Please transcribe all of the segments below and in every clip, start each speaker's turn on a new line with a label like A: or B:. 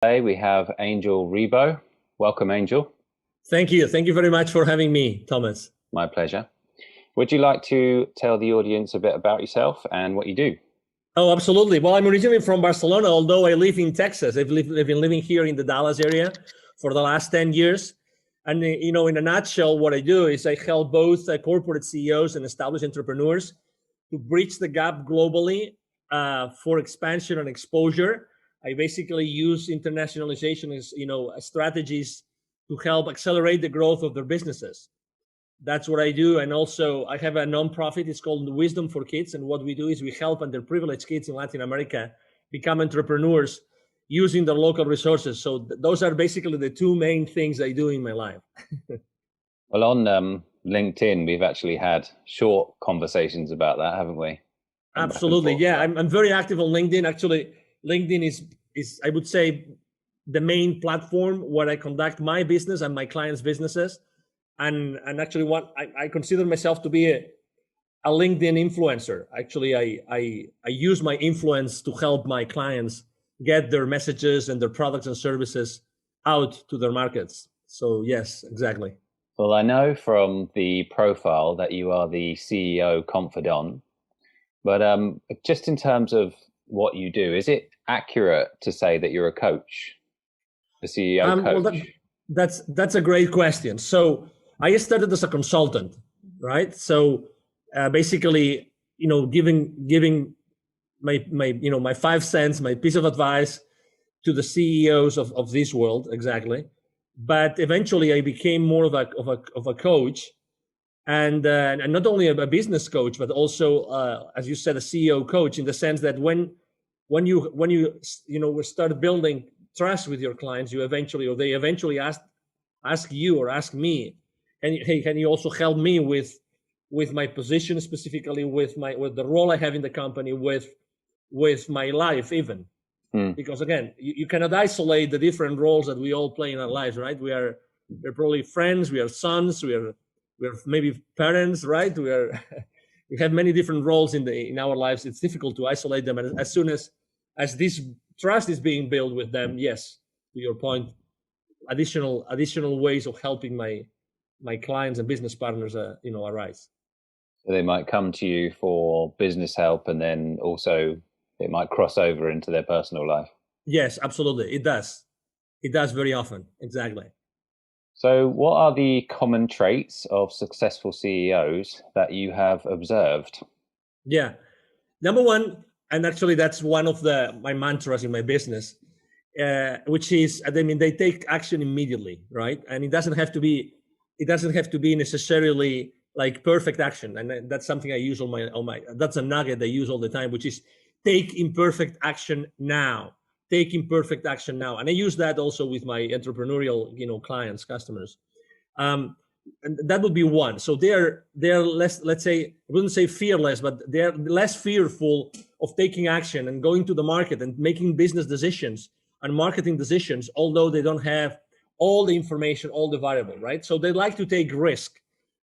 A: Today we have Angel Ribo. Welcome, Angel.
B: Thank you. Thank you very much for having me, Thomas.
A: My pleasure. Would you like to tell the audience a bit about yourself and what you do?
B: Oh, absolutely. Well, I'm originally from Barcelona, although I live in Texas. I've been living here in the Dallas area for the last 10 years. And, in a nutshell, what I do is I help both corporate CEOs and established entrepreneurs to bridge the gap globally for expansion and exposure. I basically use internationalization as strategies to help accelerate the growth of their businesses. That's what I do. And also I have a nonprofit. It's called Wisdom for Kids. And what we do is we help underprivileged kids in Latin America become entrepreneurs using their local resources. So those are basically the two main things I do in my life.
A: Well, on LinkedIn, we've actually had short conversations about that, haven't we? And back and
B: Absolutely.
A: forth.
B: Yeah, I'm very active on LinkedIn. Actually, LinkedIn is I would say the main platform where I conduct my business and my clients' businesses. And actually what I consider myself to be a LinkedIn influencer. Actually, I use my influence to help my clients get their messages and their products and services out to their markets. So yes, exactly.
A: Well, I know from the profile that you are the CEO Confidant, but just in terms of what you do, is it accurate to say that you're a coach, a CEO
B: Well,
A: coach?
B: that's a great question. So I started as a consultant, right? So basically, giving my 5 cents, my piece of advice to the CEOs of this world, exactly. But eventually, I became more of a coach, and not only a business coach, but also, as you said, a CEO coach, in the sense that when you start building trust with your clients, they eventually ask you or ask me, and hey, can you also help me with my position, specifically with the role I have in the company, with my life even.
A: Hmm.
B: Because again, you cannot isolate the different roles that we all play in our lives, right? We're probably friends, we are sons, we're maybe parents, right? We have many different roles in our lives. It's difficult to isolate them, and as soon as this trust is being built with them, yes, to your point, additional ways of helping my clients and business partners arise.
A: So they might come to you for business help, and then also it might cross over into their personal life.
B: Yes, absolutely, it does very often, exactly.
A: So, what are the common traits of successful CEOs that you have observed?
B: Yeah, number one, and actually that's one of my mantras in my business, which is, I mean, they take action immediately, right? And it doesn't have to be necessarily like perfect action. And that's something I use that's a nugget I use all the time, which is take imperfect action now. Take imperfect action now. And I use that also with my entrepreneurial, clients, customers. Um, and that would be one. So they're less, let's say, I wouldn't say fearless, but they're less fearful of taking action and going to the market and making business decisions and marketing decisions, although they don't have all the information, all the variable, right? So they like to take risk.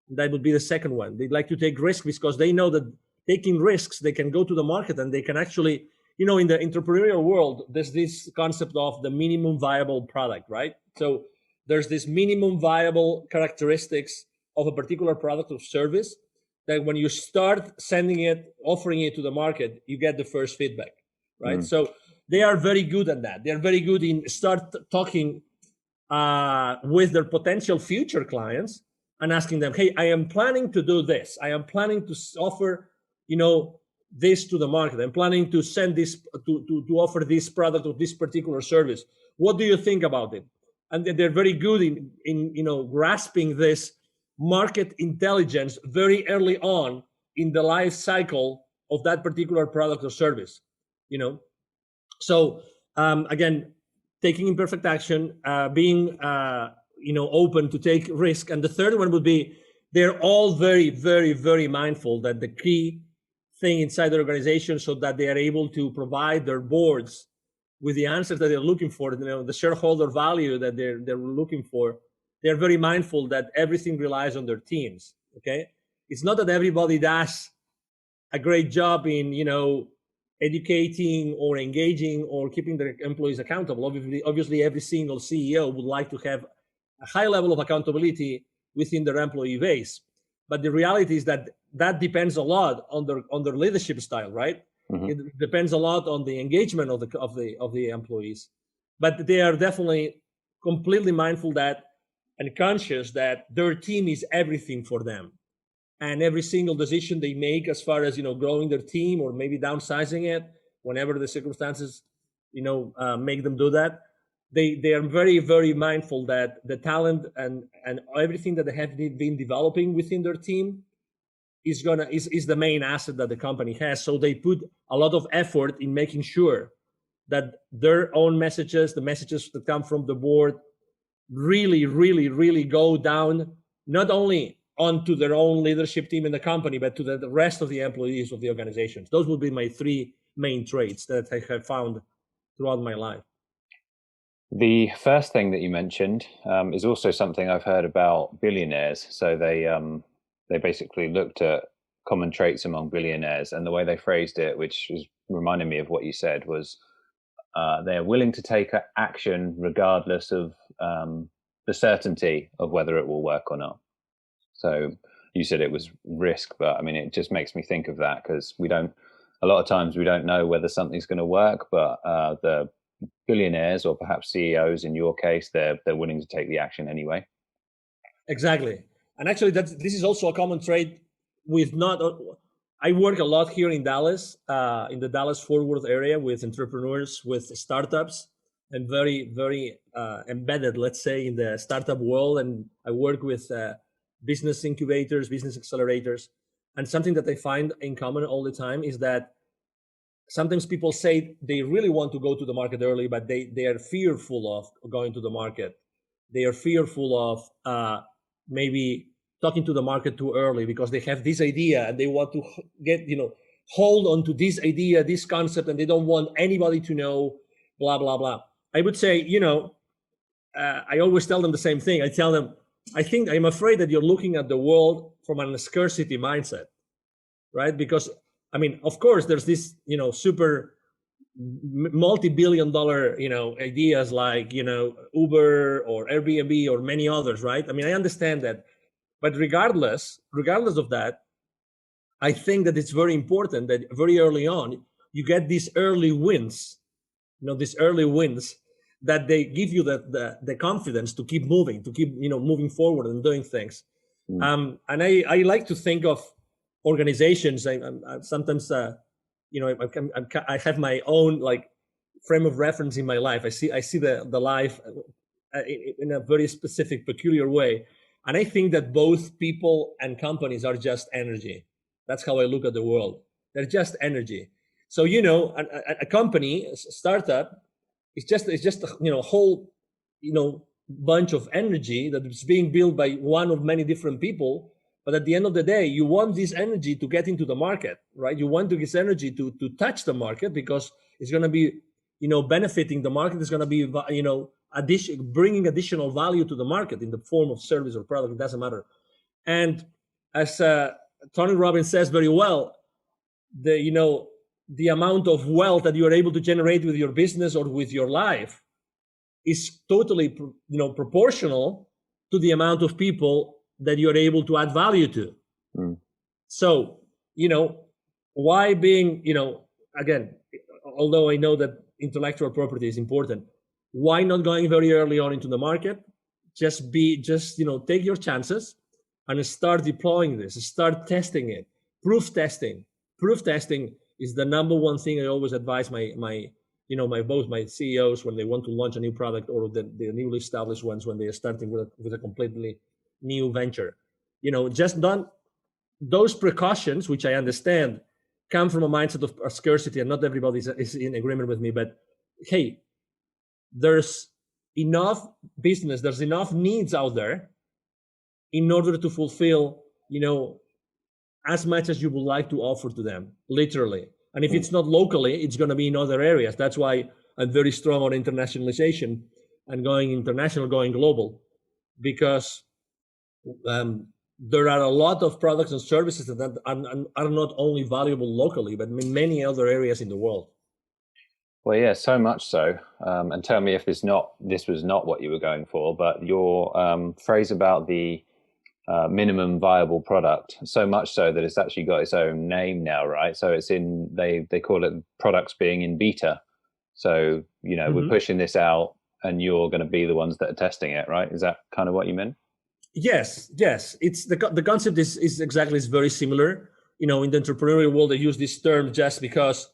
B: That would be the second one. They like to take risk because they know that taking risks, they can go to the market and they can actually, in the entrepreneurial world, there's this concept of the minimum viable product, right? So there's this minimum viable characteristics of a particular product or service that when you start sending it, offering it to the market, you get the first feedback, right?
A: Mm.
B: So they are very good at that. They're very good in start talking with their potential future clients and asking them, hey, I am planning to do this. I am planning to offer, this to the market. I'm planning to send this to offer this product or this particular service. What do you think about it? And they're very good in grasping this market intelligence very early on in the life cycle of that particular product or service. You know, so again, taking imperfect action, being open to take risk, and the third one would be they're all very, very, very mindful that the key thing inside the organization, so that they are able to provide their boards with the answers that they're looking for, the shareholder value that they're looking for. They're very mindful that everything relies on their teams. Okay, it's not that everybody does a great job in educating or engaging or keeping their employees accountable. Obviously, every single CEO would like to have a high level of accountability within their employee base. But the reality is that that depends a lot on their leadership style, right?
A: Mm-hmm.
B: It depends a lot on the engagement of the employees. But they are definitely completely mindful that and conscious that their team is everything for them, and every single decision they make as far as growing their team or maybe downsizing it whenever the circumstances make them do that, they are very, very mindful that the talent and everything that they have been developing within their team is the main asset that the company has. So they put a lot of effort in making sure that their own messages, the messages that come from the board, really, really, really go down, not only onto their own leadership team in the company, but to the rest of the employees of the organizations. Those would be my three main traits that I have found throughout my life.
A: The first thing that you mentioned is also something I've heard about billionaires. So they basically looked at common traits among billionaires, and the way they phrased it, which is reminding me of what you said, was they're willing to take action regardless of the certainty of whether it will work or not. So you said it was risk, but I mean, it just makes me think of that because a lot of times we don't know whether something's going to work, but the billionaires or perhaps CEOs in your case, they're willing to take the action anyway.
B: Exactly. And actually this is also a common trait with I work a lot here in Dallas, in the Dallas Fort Worth area with entrepreneurs, with startups, and very, very embedded, let's say, in the startup world. And I work with business incubators, business accelerators. And something that I find in common all the time is that sometimes people say they really want to go to the market early, but they are fearful of going to the market. They are fearful of maybe talking to the market too early because they have this idea and they want to get, hold on to this idea, this concept, and they don't want anybody to know, blah, blah, blah. I would say, I always tell them the same thing. I tell them, I'm afraid that you're looking at the world from a scarcity mindset, right? Because, I mean, of course, there's this, super multi-billion dollar, ideas like, Uber or Airbnb or many others, right? I mean, I understand that. But regardless of that, I think that it's very important that very early on, you get these early wins, that they give you the confidence to keep moving, moving forward and doing things. And I like to think of organizations. I sometimes, I have my own frame of reference in my life. I see the life in a very specific, peculiar way. And I think that both people and companies are just energy. That's how I look at the world. They're just energy. So, a company, a startup, it's just a whole, bunch of energy that is being built by one of many different people. But at the end of the day, you want this energy to get into the market, right? You want this energy to touch the market because it's going to be, benefiting the market. It's going to be, bringing additional value to the market in the form of service or product. It doesn't matter. And as Tony Robbins says very well, the amount of wealth that you are able to generate with your business or with your life is totally, proportional to the amount of people that you're able to add value to. So, why being, again, although I know that intellectual property is important, why not going very early on into the market? Just take your chances and start deploying this, start testing it. Proof testing is the number one thing I always advise both my CEOs when they want to launch a new product or the newly established ones when they are starting with a completely new venture. Just don't, those precautions, which I understand come from a mindset of scarcity, and not everybody is in agreement with me, but hey, there's enough business, there's enough needs out there in order to fulfill, as much as you would like to offer to them, literally. And if it's not locally, it's going to be in other areas. That's why I'm very strong on internationalization and going international, going global, because there are a lot of products and services that are not only valuable locally, but in many other areas in the world.
A: Well, yeah, so much so. And tell me if this was not what you were going for, but your phrase about the minimum viable product, so much so that it's actually got its own name now, right? So it's in they call it products being in beta. So, we're pushing this out and you're going to be the ones that are testing it, right? Is that kind of what you meant?
B: Yes. It's the concept is exactly is very similar. In the entrepreneurial world, they use this term just because,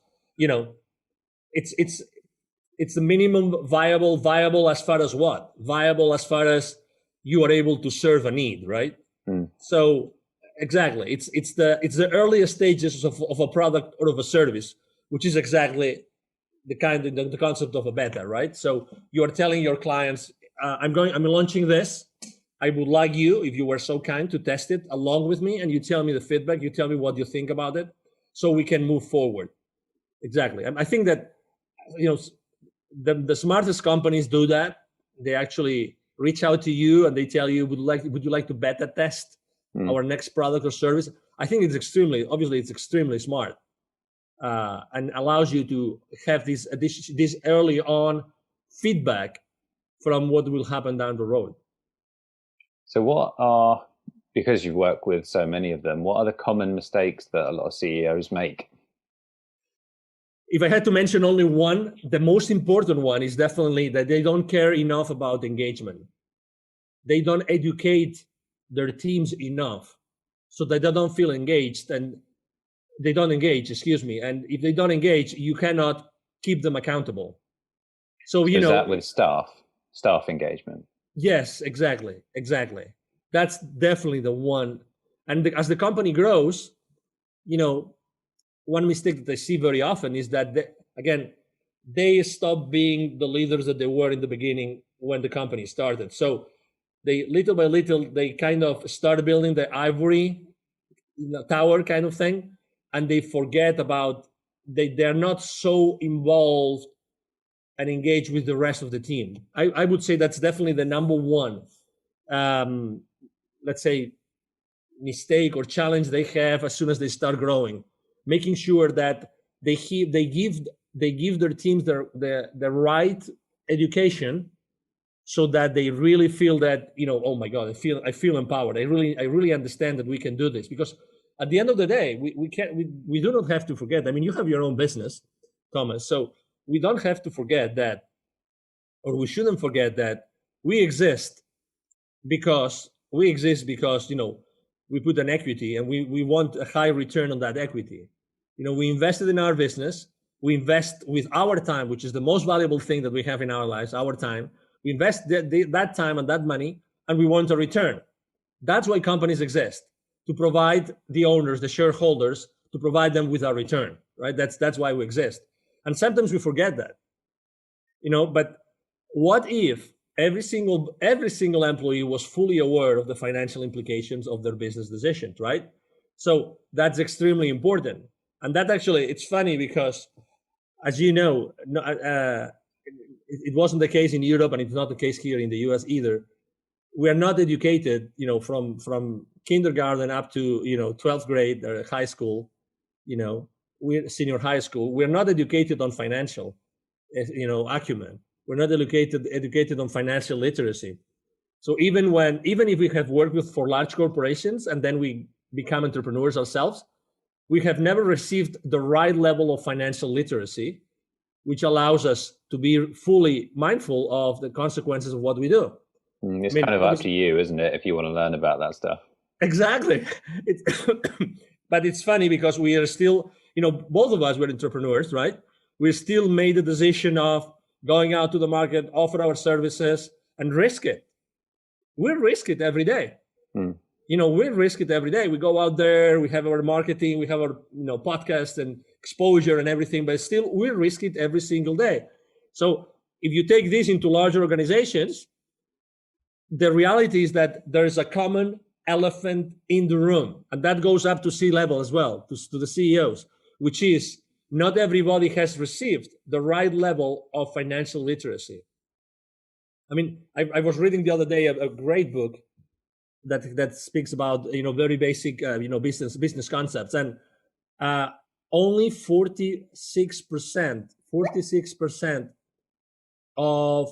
B: it's the minimum viable as far as what? Viable as far as you are able to serve a need, right? So exactly, it's the earliest stages of a product or of a service, which is exactly the concept of a beta, right? So you are telling your clients, I'm launching this. I would like you, if you were so kind, to test it along with me, and you tell me the feedback. You tell me what you think about it, so we can move forward. Exactly. I think that the smartest companies do that. They actually reach out to you and they tell you, would you like to beta test our next product or service? I think it's extremely smart, and allows you to have this early on feedback from what will happen down the road.
A: So because you've worked with so many of them, what are the common mistakes that a lot of CEOs make?
B: If I had to mention only one, the most important one is definitely that they don't care enough about engagement. They don't educate their teams enough so that they don't feel engaged, and they don't engage, And if they don't engage, you cannot keep them accountable. So,
A: is that with staff engagement?
B: Yes, exactly. That's definitely the one. And as the company grows, one mistake that I see very often is that they stop being the leaders that they were in the beginning when the company started. So they little by little they kind of start building the ivory tower kind of thing, and they forget about they're not so involved and engaged with the rest of the team. I would say that's definitely the number one, let's say, mistake or challenge they have as soon as they start growing, making sure that they give their teams the right education, so that they really feel that, oh my God, I feel empowered. I really understand that we can do this. Because at the end of the day, we do not have to forget. I mean, you have your own business, Thomas, so we don't have to forget that, or we shouldn't forget that we exist because we put an equity, and we want a high return on that equity. We invested in our business. We invest with our time, which is the most valuable thing that we have in our lives, our time. We invest that time and that money, and we want a return. That's why companies exist, to provide the owners, the shareholders, to provide them with a return, right? That's why we exist. And sometimes we forget that, but what if every single employee was fully aware of the financial implications of their business decisions, right? So that's extremely important. And that actually, it's funny because, as you know, it wasn't the case in Europe, and it's not the case here in the US either. We are not educated, from kindergarten up to 12th grade or high school, we're senior high school. We're not educated on financial, acumen. We're not educated on financial literacy. So even if we have worked for large corporations and then we become entrepreneurs ourselves, we have never received the right level of financial literacy, which allows us to be fully mindful of the consequences of what we do.
A: It's kind of up to you, isn't it, if you want to learn about that stuff?
B: Exactly. But it's funny because we are still, both of us were entrepreneurs, right? We still made the decision of going out to the market, offer our services, and risk it. We risk it every day. We risk it every day. We go out there, we have our marketing, we have our podcast and exposure and everything, but still we risk it every single day. So if you take this into larger organizations, the reality is that there is a common elephant in the room, and that goes up to C-level as well, to the CEOs, which is not everybody has received the right level of financial literacy. I mean, I was reading the other day a great book that speaks about very basic business concepts, and uh, only 46% of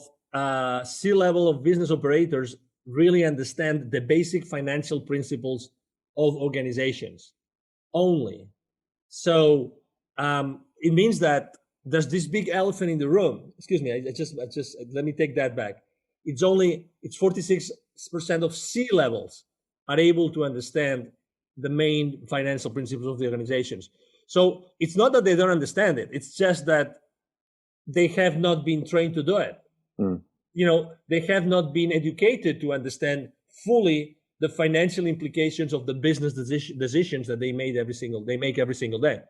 B: C-level of business operators really understand the basic financial principles of organizations. Only. So it means that there's this big elephant in the room. Excuse me, I just let me take that back. It's 46% of C-levels are able to understand the main financial principles of the organizations. So it's not that they don't understand it. It's just that they have not been trained to do it.
A: Mm.
B: They have not been educated to understand fully the financial implications of the business decisions that they make every single day.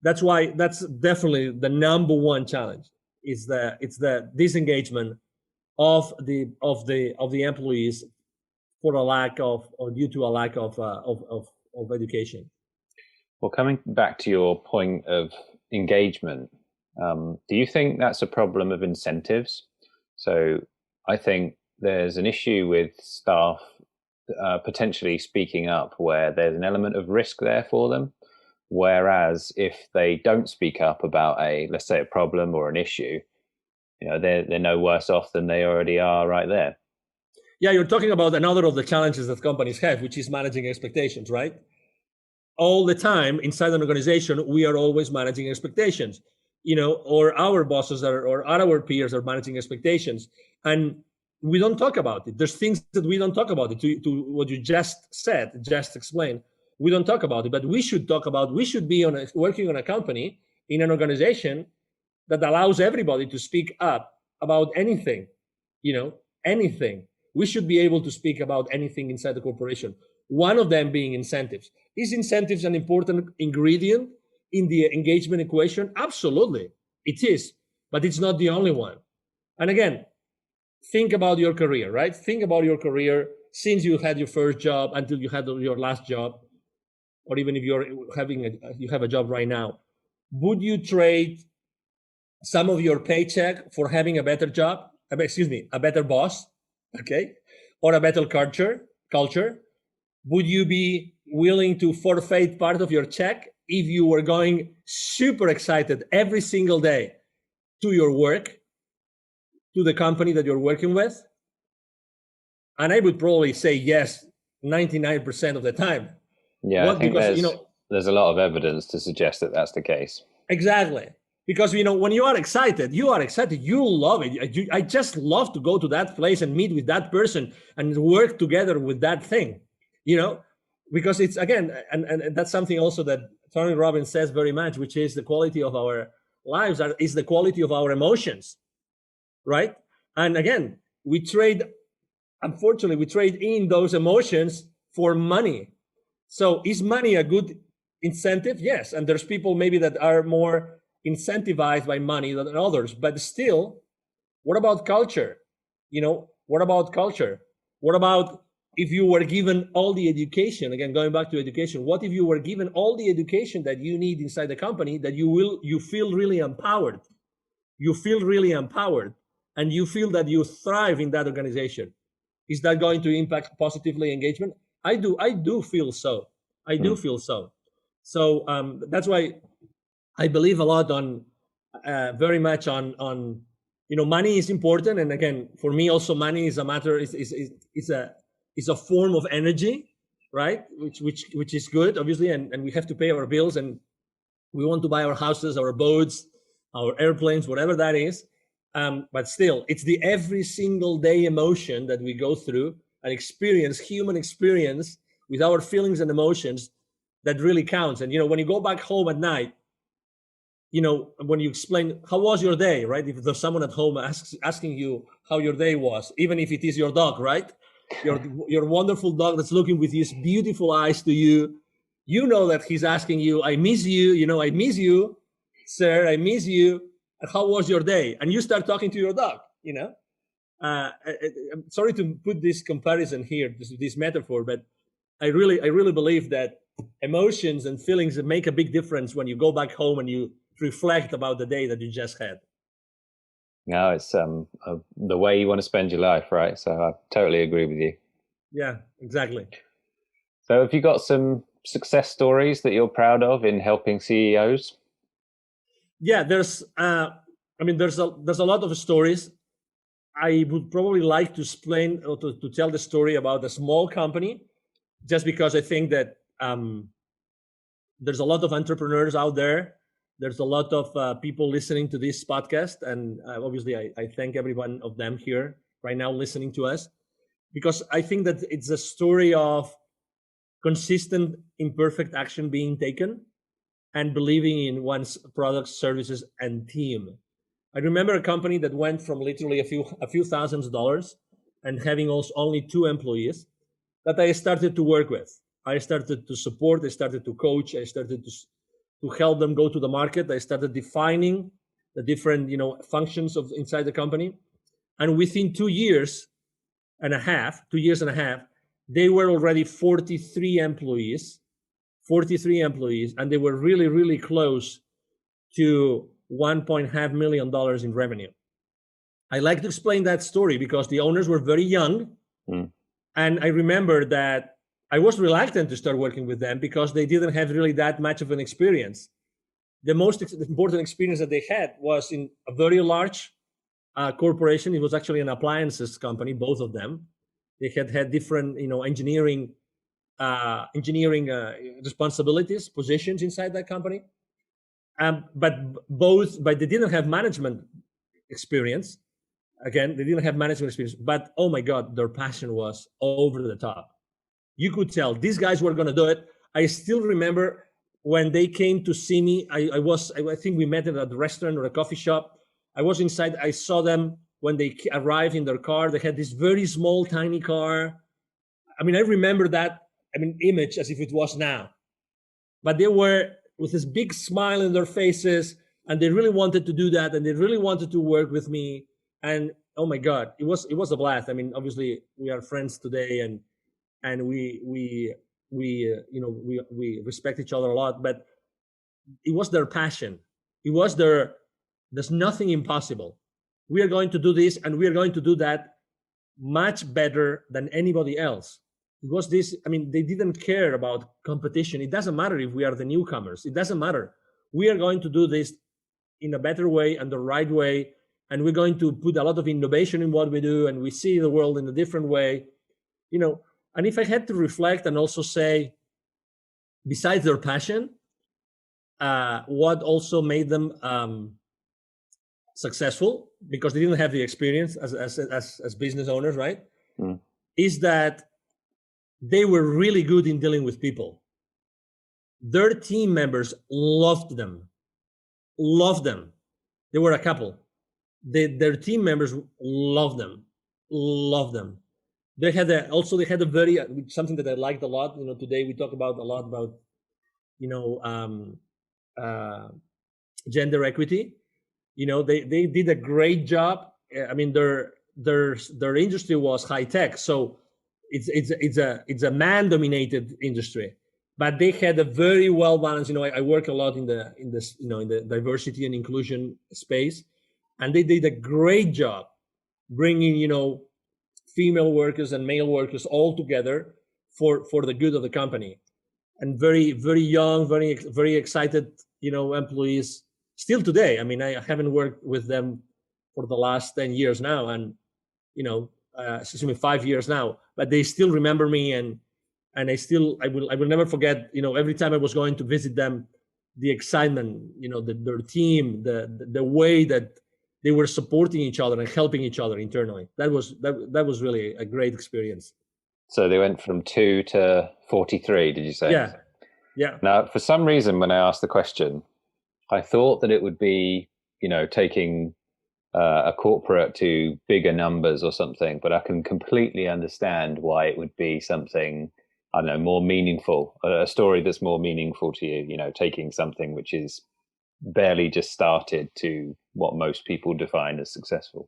B: That's why that's definitely the number one challenge. It's the disengagement of the employees for a lack of, or due to a lack of education.
A: Well, coming back to your point of engagement, do you think that's a problem of incentives? So I think there's an issue with staff potentially speaking up where there's an element of risk there for them. Whereas if they don't speak up about let's say a problem or an issue, they're no worse off than they already are right there.
B: Yeah, you're talking about another of the challenges that companies have, which is managing expectations, right? All the time inside an organization, we are always managing expectations, or our bosses or our peers are managing expectations, and we don't talk about it. There's things that we don't talk about it. To what you just said, just explained, we don't talk about it, but we should talk about. We should be working on a company, in an organization that allows everybody to speak up about anything, anything. We should be able to speak about anything inside the corporation. One of them being incentives. Is incentives an important ingredient in the engagement equation? Absolutely, it is, but it's not the only one. And again, think about your career, right? Think about your career since you had your first job until you had your last job, or even if you have a job right now. Would you trade some of your paycheck for having a better job? A better boss, okay, or a better culture? Would you be willing to forfeit part of your check if you were going super excited every single day to your work, to the company that you're working with? And I would probably say yes, 99% of the time.
A: Yeah, I think there's a lot of evidence to suggest that that's the case.
B: Exactly. Because, when you are excited, you love it. I just love to go to that place and meet with that person and work together with that thing, because it's, again, and that's something also that Tony Robbins says very much, which is the quality of our lives is the quality of our emotions, right? And again, unfortunately, we trade in those emotions for money. So is money a good incentive? Yes. And there's people maybe that are more incentivized by money than others, but still, what about culture? What about culture? What about if you were given all the education? Again, going back to education, what if you were given all the education that you need inside the company, that you feel really empowered? You feel really empowered, and you feel that you thrive in that organization. Is that going to impact positively engagement? I do feel so. I do feel so. So that's why I believe a lot on, very much on money is important. And again, for me also, money is a matter, is a form of energy, right? Which is good, obviously. And we have to pay our bills, and we want to buy our houses, our boats, our airplanes, whatever that is. But still, it's the every single day emotion that we go through and experience, human experience with our feelings and emotions, that really counts. And, when you go back home at night, when you explain, how was your day, right? If there's someone at home asking you how your day was, even if it is your dog, right? Your wonderful dog that's looking with his beautiful eyes to you, that he's asking you, I miss you, I miss you, sir, I miss you. How was your day? And you start talking to your dog, I'm sorry to put this comparison here, this metaphor, but I really believe that emotions and feelings make a big difference when you go back home and you reflect about the day that you just had.
A: No, it's the way you want to spend your life, right? So I totally agree with you.
B: Yeah, exactly.
A: So have you got some success stories that you're proud of in helping CEOs?
B: Yeah, there's a lot of stories. I would probably like to explain or to tell the story about a small company, just because I think that there's a lot of entrepreneurs out there. There's a lot of people listening to this podcast, and obviously, I thank every one of them here right now listening to us, because I think that it's a story of consistent, imperfect action being taken and believing in one's products, services, and team. I remember a company that went from literally a few thousands of dollars and having also only 2 employees that I started to work with. I started to support, I started to coach, I started to help them go to the market. I started defining the different, functions of inside the company. And within 2 years and a half, they were already 43 employees, and they were really, really close to $1.5 million in revenue. I like to explain that story because the owners were very young.
A: Mm.
B: And I remember that I was reluctant to start working with them because they didn't have really that much of an experience. The most important experience that they had was in a very large corporation. It was actually an appliances company, both of them. They had different, engineering responsibilities, positions inside that company. But they didn't have management experience. Again, they didn't have management experience, but oh my God, their passion was over the top. You could tell these guys were going to do it. I still remember when they came to see me. I think we met at a restaurant or a coffee shop. I was inside. I saw them when they arrived in their car. They had this very small, tiny car. I mean, I remember that, image as if it was now. But they were with this big smile in their faces, and they really wanted to do that, and they really wanted to work with me. And oh my God, it was a blast. I mean, obviously we are friends today, and we respect each other a lot. But it was their passion. It was there's nothing impossible. We are going to do this, and we are going to do that much better than anybody else. It was this, they didn't care about competition. It doesn't matter if we are the newcomers. It doesn't matter. We are going to do this in a better way and the right way. And we're going to put a lot of innovation in what we do. And we see the world in a different way. And if I had to reflect and also say, besides their passion, what also made them successful, because they didn't have the experience as business owners, right?
A: Mm.
B: Is that they were really good in dealing with people. Their team members loved them. They were a couple. Their team members loved them. They had a very something that I liked a lot. Today we talk about a lot about gender equity. They did a great job. I mean, their industry was high tech, so it's a man dominated industry, but they had a very well balanced. I work a lot in the diversity and inclusion space, and they did a great job bringing female workers and male workers all together for the good of the company. And very, very young, very, very excited employees still today. I mean, I haven't worked with them for the last 10 years now, and 5 years now, but they still remember me, and I will never forget, every time I was going to visit them, the excitement, their team, the way that they were supporting each other and helping each other internally. That was really a great experience.
A: So they went from 2 to 43, did you say?
B: Yeah.
A: Now, for some reason, when I asked the question, I thought that it would be, taking a corporate to bigger numbers or something, but I can completely understand why it would be something, I don't know, more meaningful, a story that's more meaningful to you, taking something which is barely just started to what most people define as successful.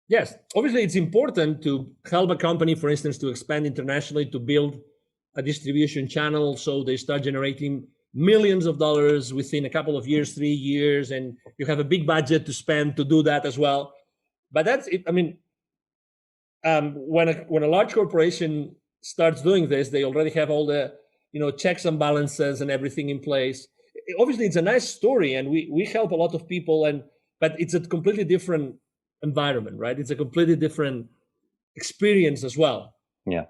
B: Yes, obviously it's important to help a company, for instance, to expand internationally, to build a distribution channel so they start generating millions of dollars within a couple of years, 3 years, and you have a big budget to spend to do that as well. But that's it. I mean, when a large corporation starts doing this, they already have all the checks and balances and everything in place. Obviously, it's a nice story, and we help a lot of people, but it's a completely different environment, right? It's a completely different experience as well.
A: Yeah.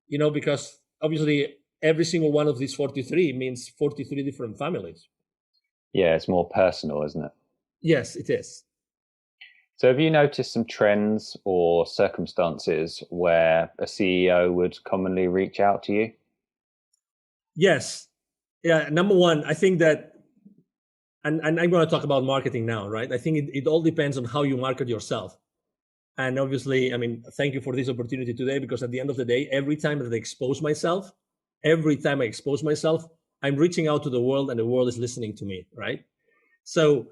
B: Because obviously every single one of these 43 means 43 different families.
A: Yeah, it's more personal, isn't it?
B: Yes, it is.
A: So have you noticed some trends or circumstances where a CEO would commonly reach out to you?
B: Yes. Yeah. Number one, I think that, and I'm going to talk about marketing now, right? I think it all depends on how you market yourself. And obviously, I mean, thank you for this opportunity today, because at the end of the day, every time that I expose myself, I'm reaching out to the world, and the world is listening to me, right? So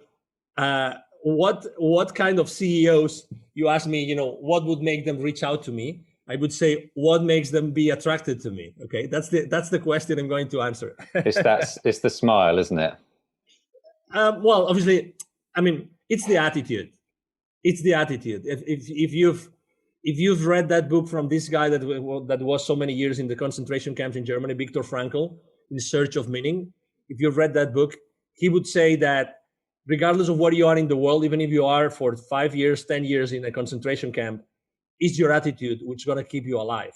B: what kind of CEOs, you ask me, what would make them reach out to me? I would say, what makes them be attracted to me? Okay, that's the question I'm going to answer.
A: It's the smile, isn't it?
B: Well, obviously, I mean, it's the attitude. It's the attitude. If you've read that book from this guy that was so many years in the concentration camps in Germany, Viktor Frankl, In Search of Meaning, if you've read that book, he would say that regardless of where you are in the world, even if you are for 5 years, 10 years in a concentration camp, it's your attitude which is going to keep you alive.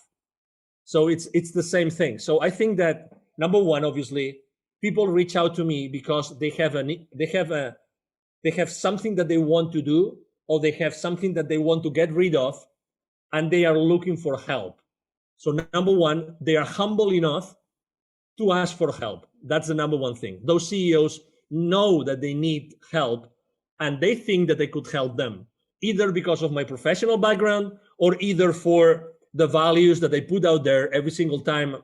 B: So it's the same thing. So I think that number one, obviously, people reach out to me because they have something that they want to do, or they have something that they want to get rid of, and they are looking for help. So number one, they are humble enough to ask for help. That's the number one thing. Those CEOs know that they need help, and they think that they could help them, either because of my professional background, or either for the values that I put out there every single time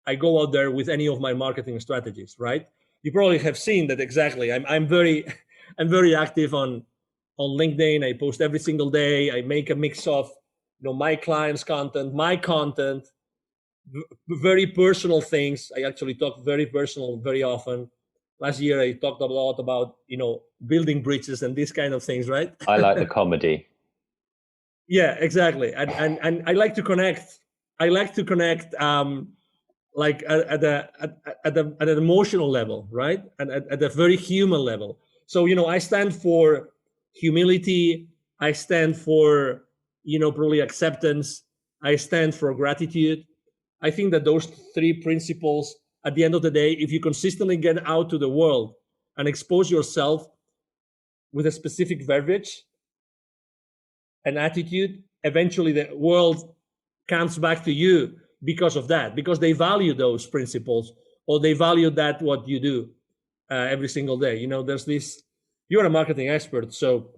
B: I go out there with any of my marketing strategies, right? You probably have seen that exactly. I'm very active on LinkedIn. I post every single day. I make a mix of my clients' content, my content, very personal things. I actually talk very personal very often. Last year I talked a lot about building bridges and these kind of things, right?
A: I like the comedy.
B: Yeah, exactly. And I like to connect. Like at an emotional level, right? And at a very human level. So I stand for humility. I stand for probably acceptance. I stand for gratitude. I think that those three principles, at the end of the day, if you consistently get out to the world and expose yourself with a specific verbiage and attitude, eventually the world comes back to you because of that, because they value those principles, or they value that what you do every single day. There's this, you're a marketing expert, so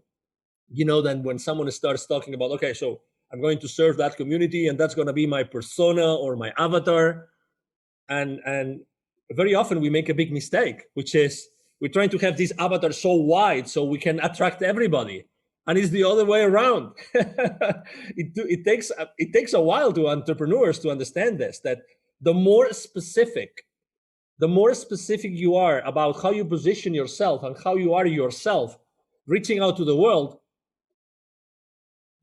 B: then when someone starts talking about, okay, so I'm going to serve that community, and that's going to be my persona or my avatar, and very often we make a big mistake, which is we're trying to have this avatar so wide so we can attract everybody, and it's the other way around. It takes a while to entrepreneurs to understand this, that the more specific you are about how you position yourself and how you are yourself reaching out to the world,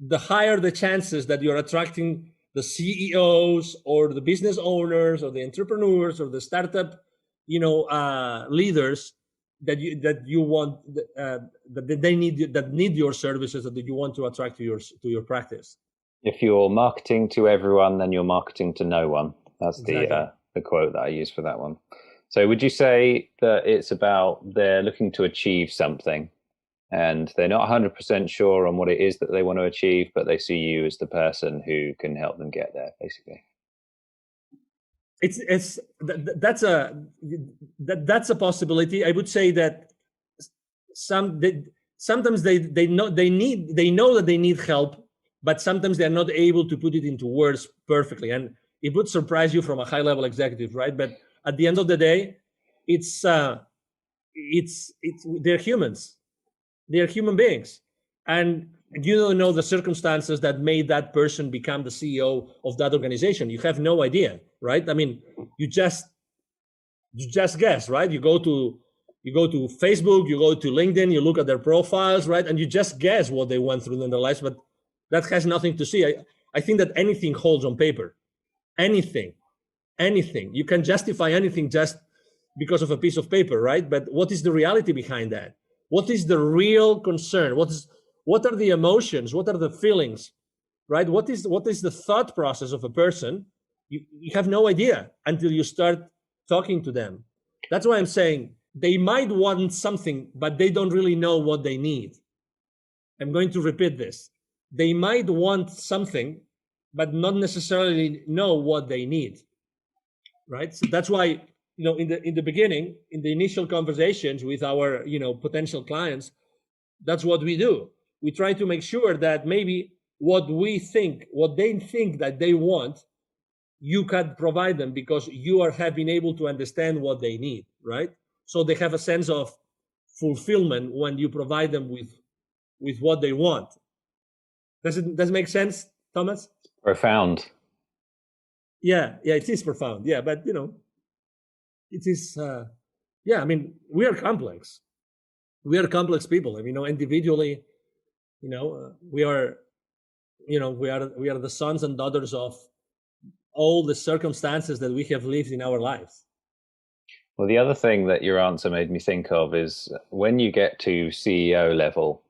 B: the higher the chances that you're attracting the CEOs or the business owners or the entrepreneurs or the startup, leaders that you want, that they need your services, that you want to attract to your practice.
A: If you're marketing to everyone, then you're marketing to no one. That's exactly the quote that I use for that one. So would you say that it's about they're looking to achieve something, and they're not 100% sure on what it is that they want to achieve, but they see you as the person who can help them get there, basically?
B: That's a possibility. I would say that sometimes they know that they need help, but sometimes they're not able to put it into words perfectly, and it would surprise you from a high level executive, right? But at the end of the day, it's they're humans. They're human beings, and you don't know the circumstances that made that person become the CEO of that organization. You have no idea, right? I mean, you just guess, right? You go to Facebook, you go to LinkedIn, you look at their profiles, right? And you just guess what they went through in their lives, but that has nothing to see. I think that anything holds on paper. Anything. You can justify anything just because of a piece of paper, right? But what is the reality behind that? What is the real concern? What are the emotions? What are the feelings, right? What is the thought process of a person? You have no idea until you start talking to them. That's why I'm saying they might want something, but they don't really know what they need. I'm going to repeat this. They might want something, but not necessarily know what they need, right? So that's why, in the beginning, in the initial conversations with our, potential clients, that's what we do. We try to make sure that maybe what they think that they want, you can provide them because you have been able to understand what they need, right? So they have a sense of fulfillment when you provide them with what they want. Does it make sense, Thomas?
A: Profound.
B: Yeah, it is profound. Yeah, but it is. Yeah, I mean, we are complex. We are complex people. I mean, individually, we are, we are the sons and daughters of all the circumstances that we have lived in our lives.
A: Well, the other thing that your answer made me think of is when you get to CEO level,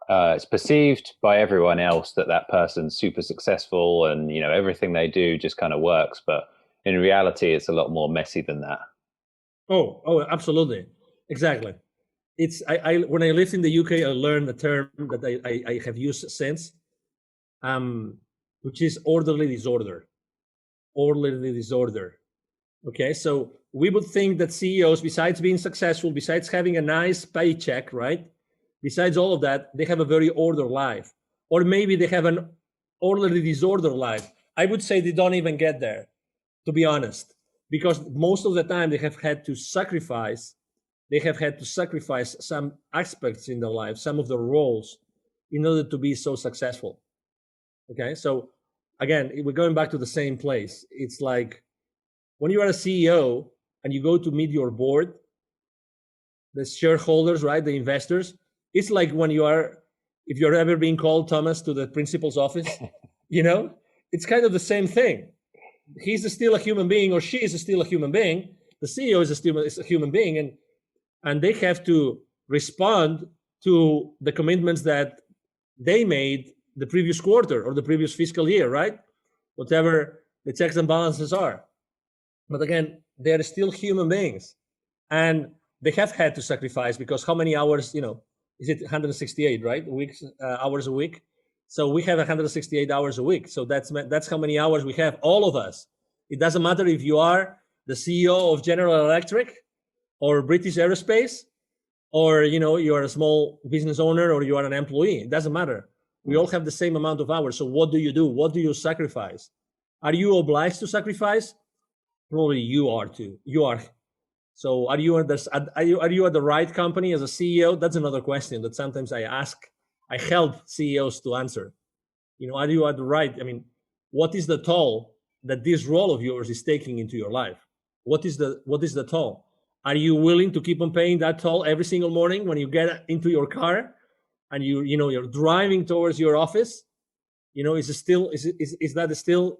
A: it's perceived by everyone else that that person's super successful and everything they do just kind of works. But in reality, it's a lot more messy than that.
B: Oh, absolutely, exactly. It's I when I lived in the UK, I learned a term that I have used since, which is orderly disorder. Orderly disorder. Okay, so we would think that CEOs, besides being successful, besides having a nice paycheck, right? Besides all of that, they have a very ordered life. Or maybe they have an orderly disorder life. I would say they don't even get there, to be honest, because most of the time they have had to sacrifice some aspects in their life, some of the roles, in order to be so successful. Okay, so again, we're going back to the same place. It's like when you are a CEO and you go to meet your board, the shareholders, right, the investors, it's like when if you're ever being called, Thomas, to the principal's office, it's kind of the same thing. He's still a human being, or she is still a human being. The CEO is a human being, and they have to respond to the commitments that they made the previous quarter or the previous fiscal year, right? Whatever the checks and balances are. But again, they are still human beings, and they have had to sacrifice, because how many hours, is it 168, right? Hours a week. So we have 168 hours a week. So that's how many hours we have, all of us. It doesn't matter if you are the CEO of General Electric or British Aerospace, or you are a small business owner, or you are an employee. It doesn't matter. We all have the same amount of hours. So what do you do? What do you sacrifice? Are you obliged to sacrifice? Probably you are too. You are. So are you at the right company as a CEO? That's another question that sometimes I help CEOs to answer. Are you at the right? I mean, what is the toll that this role of yours is taking into your life? What is the toll? Are you willing to keep on paying that toll every single morning when you get into your car and you're driving towards your office? Is that still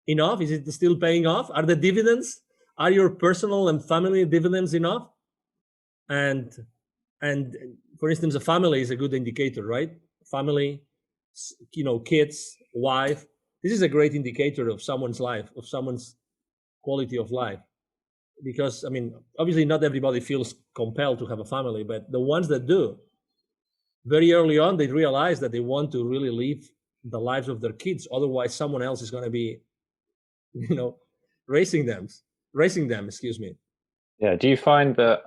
B: enough? Is it still paying off? Are the dividends, are your personal and family dividends enough? And for instance, a family is a good indicator, right? Family, kids, wife. This is a great indicator of someone's life, of someone's quality of life. Because, I mean, obviously not everybody feels compelled to have a family, but the ones that do, very early on, they realize that they want to really live the lives of their kids. Otherwise, someone else is going to be, raising them, excuse me.
A: Yeah. Do you find that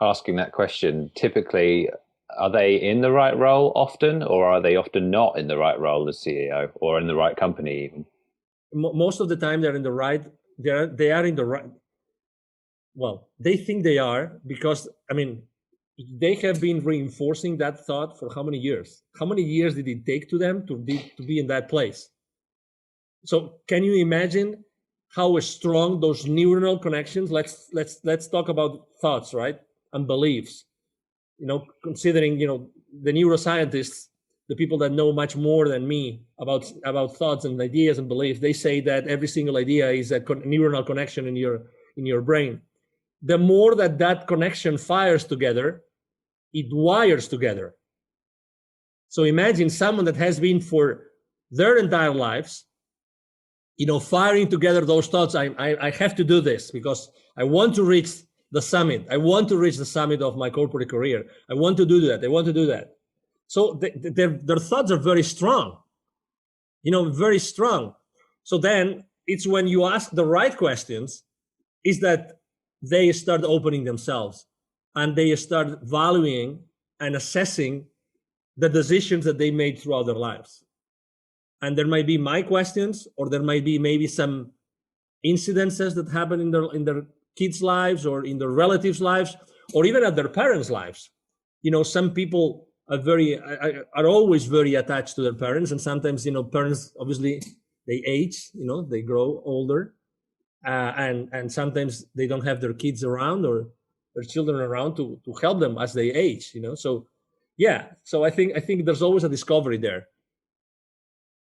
A: asking that question, typically, are they in the right role often, or are they often not in the right role as CEO, or in the right company even?
B: Most of the time they're in the right, they are in the right. Well, they think they are, because, I mean, they have been reinforcing that thought for how many years? How many years did it take to them to be in that place? So can you imagine how strong those neuronal connections? Let's talk about thoughts, right? And beliefs. Considering, the neuroscientists, the people that know much more than me about thoughts and ideas and beliefs, they say that every single idea is a neuronal connection in your brain. The more that connection fires together, it wires together. So imagine someone that has been for their entire lives, firing together those thoughts. I have to do this because I want to reach the summit. I want to reach the summit of my corporate career. I want to do that. I want to do that. So their thoughts are very strong, very strong. So then it's when you ask the right questions is that they start opening themselves and they start valuing and assessing the decisions that they made throughout their lives. And there might be my questions, or there might be maybe some incidences that happen in their kids' lives or in their relatives' lives, or even at their parents' lives. Some people are always very attached to their parents, and sometimes parents obviously they age, they grow older, and sometimes they don't have their kids around or their children around to help them as they age. So yeah, so I think there's always a discovery there.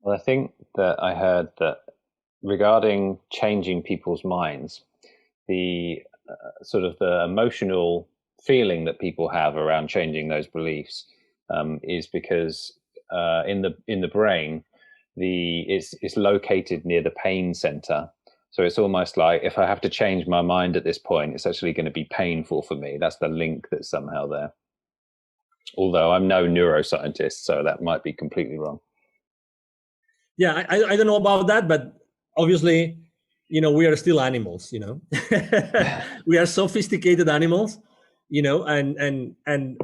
A: Well, I think that I heard that regarding changing people's minds, the sort of the emotional feeling that people have around changing those beliefs is because in the brain, it's located near the pain center. So it's almost like if I have to change my mind at this point, it's actually going to be painful for me. That's the link that's somehow there. Although I'm no neuroscientist, so that might be completely wrong.
B: Yeah, I don't know about that, but obviously, we are still animals, we are sophisticated animals, and